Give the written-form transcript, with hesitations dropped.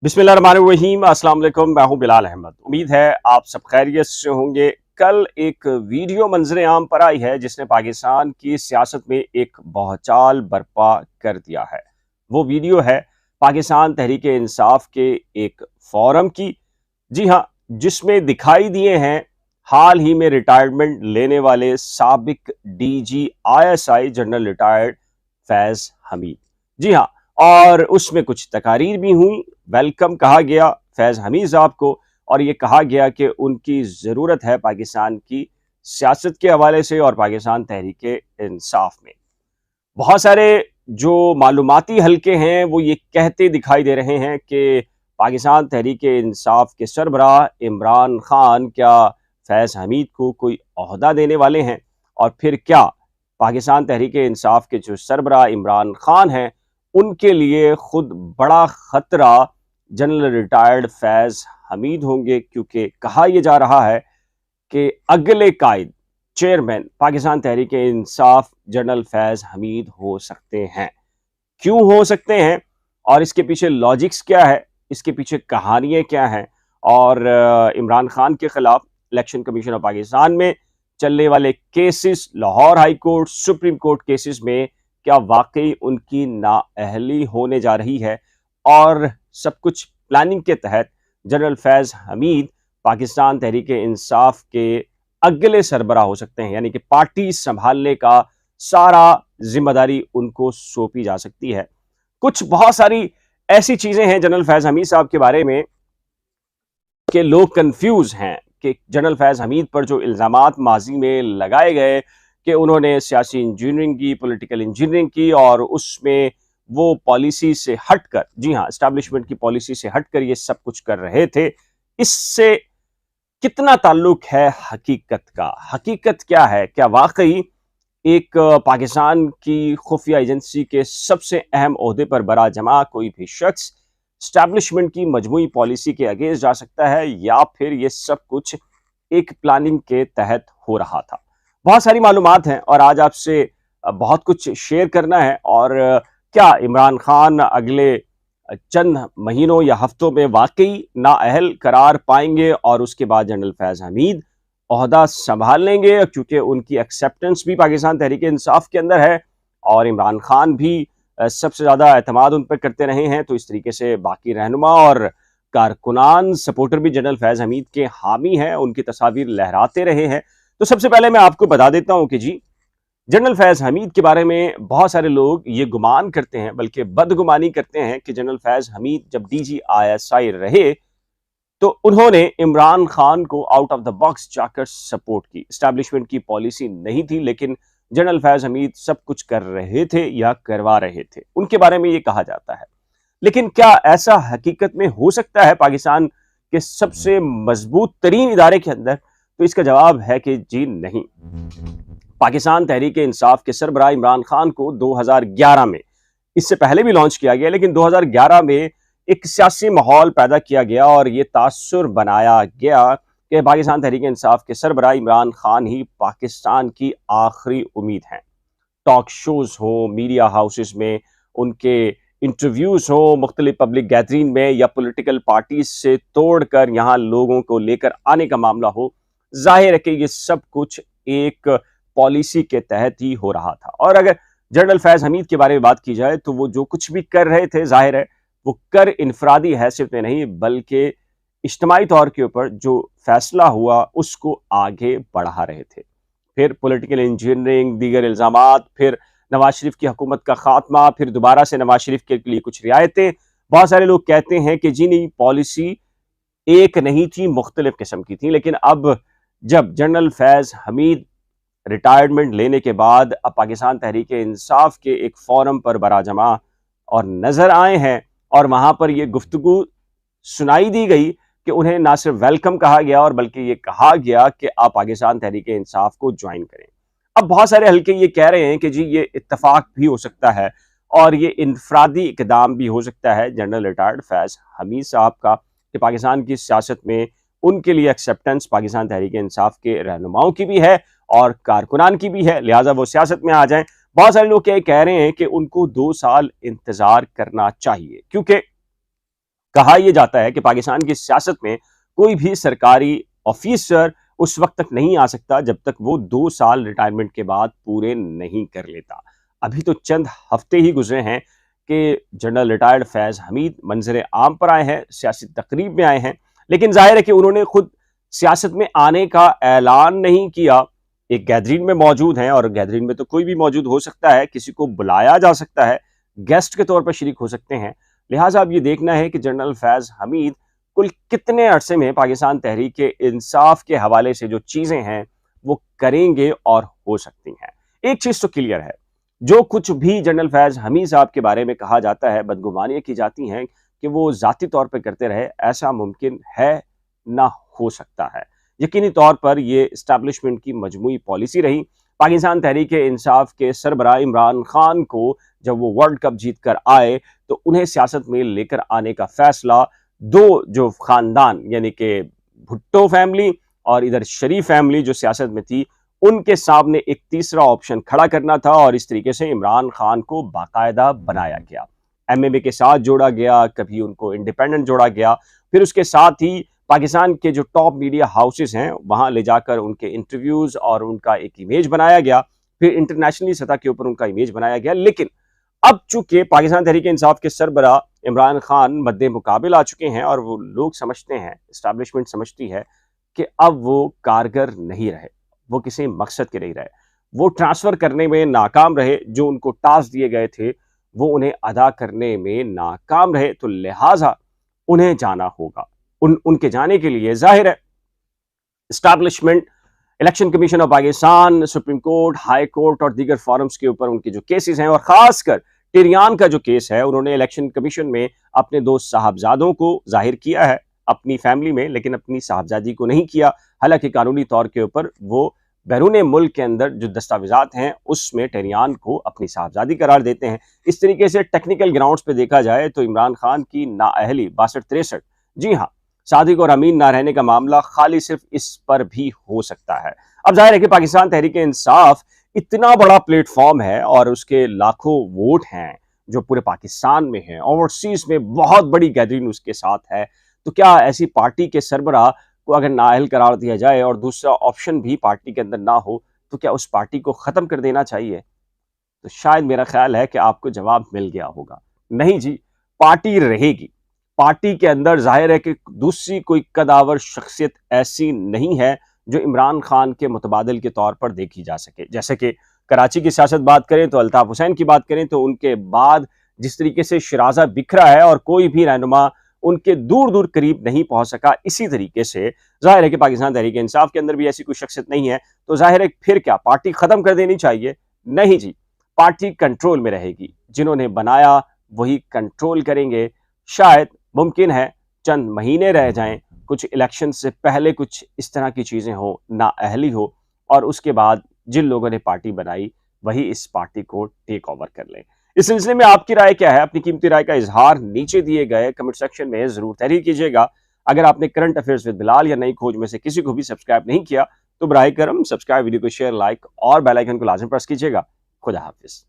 बिस्मिल्लाहिर्रहमानिर्रहीम, अस्सलाम वालेकुम। मैं हूं बिलाल अहमद। उम्मीद है आप सब खैरियत से होंगे। कल एक वीडियो मंजर आम पर आई है जिसने पाकिस्तान की सियासत में एक भौचाल बर्पा कर दिया है। वो वीडियो है पाकिस्तान तहरीक इंसाफ के एक फोरम की। जी हाँ, जिसमें दिखाई दिए हैं हाल ही में रिटायरमेंट लेने वाले साबिक DG ISI general retired Faiz Hameed. जी हाँ, और उसमें कुछ तकारीर भी हुई। वेलकम कहा गया फैज हमीद साहब को, और ये कहा गया कि उनकी ज़रूरत है पाकिस्तान की सियासत के हवाले से और पाकिस्तान तहरीक इंसाफ में। बहुत सारे जो मालूमाती हलके हैं वो ये कहते दिखाई दे रहे हैं कि पाकिस्तान तहरीक इंसाफ के सरबराह इमरान खान क्या फैज़ हमीद को कोई ओहदा देने वाले हैं, और फिर क्या पाकिस्तान तहरीक इंसाफ के जो सरबराह इमरान खान हैं उनके लिए खुद बड़ा ख़तरा जनरल रिटायर्ड फैज़ हमीद होंगे, क्योंकि कहा यह जा रहा है कि अगले कायद चेयरमैन पाकिस्तान तहरीक इंसाफ जनरल फैज़ हमीद हो सकते हैं। क्यों हो सकते हैं और इसके पीछे लॉजिक्स क्या है, इसके पीछे कहानियाँ क्या हैं, और इमरान खान के खिलाफ इलेक्शन कमीशन ऑफ पाकिस्तान में चलने वाले cases, Lahore high court, supreme court cases में क्या वाकई उनकी नाअहली होने जा रही है, और सब कुछ प्लानिंग के तहत जनरल फैज़ हमीद पाकिस्तान तहरीक इंसाफ के अगले सरबराह हो सकते हैं, यानी कि पार्टी संभालने का सारा जिम्मेदारी उनको सौंपी जा सकती है। कुछ बहुत सारी ऐसी चीजें हैं जनरल फैज़ हमीद साहब के बारे में कि लोग कंफ्यूज हैं कि जनरल फैज़ हमीद पर जो इल्ज़ामात माजी में लगाए गए कि उन्होंने सियासी इंजीनियरिंग की, पॉलिटिकल इंजीनियरिंग की, और उसमें वो पॉलिसी से हटकर, जी हाँ, एस्टैब्लिशमेंट की पॉलिसी से हटकर ये सब कुछ कर रहे थे, इससे कितना ताल्लुक है हकीकत का? हकीकत क्या है? क्या वाकई एक पाकिस्तान की खुफिया एजेंसी के सबसे अहम ओहदे पर बराजमा कोई भी शख्स एस्टैब्लिशमेंट की मजमूई पॉलिसी के अगेंस्ट जा सकता है, या फिर ये सब कुछ एक प्लानिंग के तहत हो रहा था? बहुत सारी मालूमात हैं और आज आपसे बहुत कुछ शेयर करना है। और क्या इमरान खान अगले चंद महीनों या हफ्तों में वाकई नाअहल करार पाएंगे और उसके बाद जनरल फैज़ हमीद ओहदा संभाल लेंगे, क्योंकि उनकी एक्सेप्टेंस भी पाकिस्तान तहरीक इंसाफ के अंदर है और इमरान खान भी सबसे ज़्यादा एतमाद उन पर करते रहे हैं। तो इस तरीके से बाकी रहनुमा और कारकुनान सपोर्टर भी जनरल फैज़ हमीद के हामी हैं, उनकी तस्वीर लहराते रहे हैं। तो सबसे पहले मैं आपको बता देता हूं कि जी, जनरल फैज़ हमीद के बारे में बहुत सारे लोग ये गुमान करते हैं, बल्कि बदगुमानी करते हैं कि जनरल फैज़ हमीद जब डीजी आईएसआई रहे तो उन्होंने इमरान खान को आउट ऑफ द बॉक्स जाकर सपोर्ट की। एस्टैब्लिशमेंट की पॉलिसी नहीं थी, लेकिन जनरल फैज़ हमीद सब कुछ कर रहे थे या करवा रहे थे, उनके बारे में ये कहा जाता है। लेकिन क्या ऐसा हकीकत में हो सकता है पाकिस्तान के सबसे मजबूत तरीन इदारे के अंदर? तो इसका जवाब है कि जी नहीं। पाकिस्तान तहरीक इंसाफ के सरबराह इमरान खान को 2011 में, इससे पहले भी लॉन्च किया गया, लेकिन 2011 में एक सियासी माहौल पैदा किया गया और ये तासुर बनाया गया कि पाकिस्तान तहरीक इंसाफ के सरबराह इमरान खान ही पाकिस्तान की आखिरी उम्मीद हैं। टॉक शोज हो, मीडिया हाउसेस में उनके इंटरव्यूज हो, मुख्तलिफ पब्लिक गैदरिंग में, या पॉलिटिकल पार्टीज से तोड़कर यहाँ लोगों को लेकर आने का मामला हो, जाहिर है कि ये सब कुछ एक पॉलिसी के तहत ही हो रहा था। और अगर जनरल फैज़ हमीद के बारे में बात की जाए तो वो जो कुछ भी कर रहे थे, जाहिर है वो कर इनफरादी हैसियत में नहीं, बल्कि इज्तिमाई तौर के ऊपर जो फैसला हुआ उसको आगे बढ़ा रहे थे। फिर पॉलिटिकल इंजीनियरिंग, दीगर इल्ज़ामात, फिर नवाज शरीफ की हुकूमत का खात्मा, फिर दोबारा से नवाज शरीफ के लिए कुछ रियायतें। बहुत सारे लोग कहते हैं कि जी नहीं, पॉलिसी एक नहीं थी, मुख्तलिफ किस्म की थी। लेकिन अब जब जनरल फैज़ हमीद रिटायरमेंट लेने के बाद अब पाकिस्तान तहरीक इंसाफ के एक फोरम पर बराजमा और नजर आए हैं, और वहां पर यह गुफ्तगू सुनाई दी गई कि उन्हें ना सिर्फ वेलकम कहा गया और बल्कि ये कहा गया कि आप पाकिस्तान तहरीक इंसाफ को ज्वाइन करें। अब बहुत सारे हल्के ये कह रहे हैं कि जी ये इत्तफाक भी हो सकता है और ये इनफरादी इकदाम भी हो सकता है जनरल रिटायर्ड फैज़ हमीद साहब का, कि पाकिस्तान की सियासत में उनके लिए एक्सेप्टेंस पाकिस्तान तहरीक इंसाफ के रहनुमाओं की भी है और कारकुनान की भी है, लिहाजा वो सियासत में आ जाएं। बहुत सारे लोग क्या कह रहे हैं कि उनको 2 साल इंतजार करना चाहिए, क्योंकि कहा यह जाता है कि पाकिस्तान की सियासत में कोई भी सरकारी ऑफिसर उस वक्त तक नहीं आ सकता जब तक वो 2 साल रिटायरमेंट के बाद पूरे नहीं कर लेता। अभी तो चंद हफ्ते ही गुजरे हैं कि जनरल रिटायर्ड फैज हमीद मंजर आम पर आए हैं, सियासी तकरीब में आए हैं, लेकिन जाहिर है कि उन्होंने खुद सियासत में आने का ऐलान नहीं किया। एक गैदरिंग में मौजूद हैं और गैदरिंग में तो कोई भी मौजूद हो सकता है, किसी को बुलाया जा सकता है, गेस्ट के तौर पर शरीक हो सकते हैं। लिहाजा अब ये देखना है कि जनरल फैज हमीद कुल कितने अरसे में पाकिस्तान तहरीक इंसाफ के हवाले से जो चीजें हैं वो करेंगे और हो सकती हैं। एक चीज तो क्लियर है, जो कुछ भी जनरल फैज हमीद साहब के बारे में कहा जाता है, बदगुमानियां की जाती हैं कि वो जाती तौर पर करते रहे, ऐसा मुमकिन है ना हो सकता है। यकीनी तौर पर यह इस्टेब्लिशमेंट की मजमूई पॉलिसी रही। पाकिस्तान तहरीक इंसाफ के सरबराह इमरान खान को जब वो वर्ल्ड कप जीत कर आए तो उन्हें सियासत में लेकर आने का फैसला दो जो खानदान यानी कि भुट्टो फैमिली और इधर शरीफ फैमिली जो सियासत में थी, उनके सामने एक तीसरा ऑप्शन खड़ा करना था और इस तरीके से इमरान खान को बाकायदा बनाया गया। एमएमए के साथ जोड़ा गया, कभी उनको इंडिपेंडेंट जोड़ा गया, फिर उसके साथ ही पाकिस्तान के जो टॉप मीडिया हाउसेस हैं वहां ले जाकर उनके इंटरव्यूज और उनका एक इमेज बनाया गया, फिर इंटरनेशनली सतह के ऊपर उनका इमेज बनाया गया। लेकिन अब चूंकि पाकिस्तान तहरीक इंसाफ के सरबराह इमरान खान मद्दे मुकाबिल आ चुके हैं और वो लोग समझते हैं, इस्टेब्लिशमेंट समझती है कि अब वो कारगर नहीं रहे, वो किसी मकसद के नहीं रहे, वो ट्रांसफर करने में नाकाम रहे, जो उनको टास्क दिए गए थे वो उन्हें अदा करने में नाकाम रहे, तो लिहाजा उन्हें जाना होगा। उनके जाने के लिए जाहिर है establishment, election commission of Pakistan, supreme court, high court और दीगर फॉरम्स के ऊपर उनके जो केसेस हैं और खासकर टिरियान का जो केस है, उन्होंने इलेक्शन कमीशन में अपने 2 साहबजादों को जाहिर किया है अपनी फैमिली में, लेकिन अपनी साहबजादी को नहीं किया। हालांकि कानूनी तौर के ऊपर वो बैरून मुल्क के अंदर जो दस्तावेजात हैं उसमें टेरियान को अपनी साहबजादी करार देते हैं। इस तरीके से टेक्निकल ग्राउंड्स पे देखा जाए तो इमरान खान की नाअहली 62-63, जी हाँ, सादिक और अमीन ना रहने का मामला खाली सिर्फ इस पर भी हो सकता है। अब जाहिर है कि पाकिस्तान तहरीक इंसाफ इतना बड़ा प्लेटफॉर्म है और उसके लाखों वोट हैं जो पूरे पाकिस्तान में हैं, ओवरसीज में बहुत बड़ी गैदरिंग उसके साथ है, तो क्या ऐसी पार्टी के सरबराह को अगर नाअहल करार दिया जाए और दूसरा ऑप्शन भी पार्टी के अंदर ना हो तो क्या उस पार्टी को खत्म कर देना चाहिए? तो शायद मेरा ख्याल है कि आपको जवाब मिल गया होगा, नहीं जी, पार्टी रहेगी। पार्टी के अंदर जाहिर है कि दूसरी कोई कदावर शख्सियत ऐसी नहीं है जो इमरान खान के मुतबादिल के तौर पर देखी जा सके। जैसे कि कराची की सियासत बात करें तो अल्ताफ हुसैन की बात करें तो उनके बाद जिस तरीके से शिराजा बिखरा है और कोई भी रहनुमा उनके दूर दूर करीब नहीं पहुंच सका, इसी तरीके से जाहिर है कि पाकिस्तान तहरीक इंसाफ के अंदर भी ऐसी कोई शख्सियत नहीं है, तो जाहिर है फिर क्या पार्टी खत्म कर देनी चाहिए? नहीं जी, पार्टी कंट्रोल में रहेगी, जिन्होंने बनाया वही कंट्रोल करेंगे। शायद मुमकिन है चंद महीने रह जाएं, कुछ इलेक्शन से पहले कुछ इस तरह की चीजें हो, नाअहली हो, और उसके बाद जिन लोगों ने पार्टी बनाई वही इस पार्टी को टेक ओवर कर लें। इस सिलसिले में आपकी राय क्या है? अपनी कीमती राय का इजहार नीचे दिए गए कमेंट सेक्शन में जरूर तहरीर कीजिएगा। अगर आपने करंट अफेयर्स विद बिलाल या नई खोज में से किसी को भी सब्सक्राइब नहीं किया तो बराए करम सब्सक्राइब, वीडियो को शेयर, लाइक और बेल आइकन को लाजमी प्रेस कीजिएगा। खुदा हाफिज।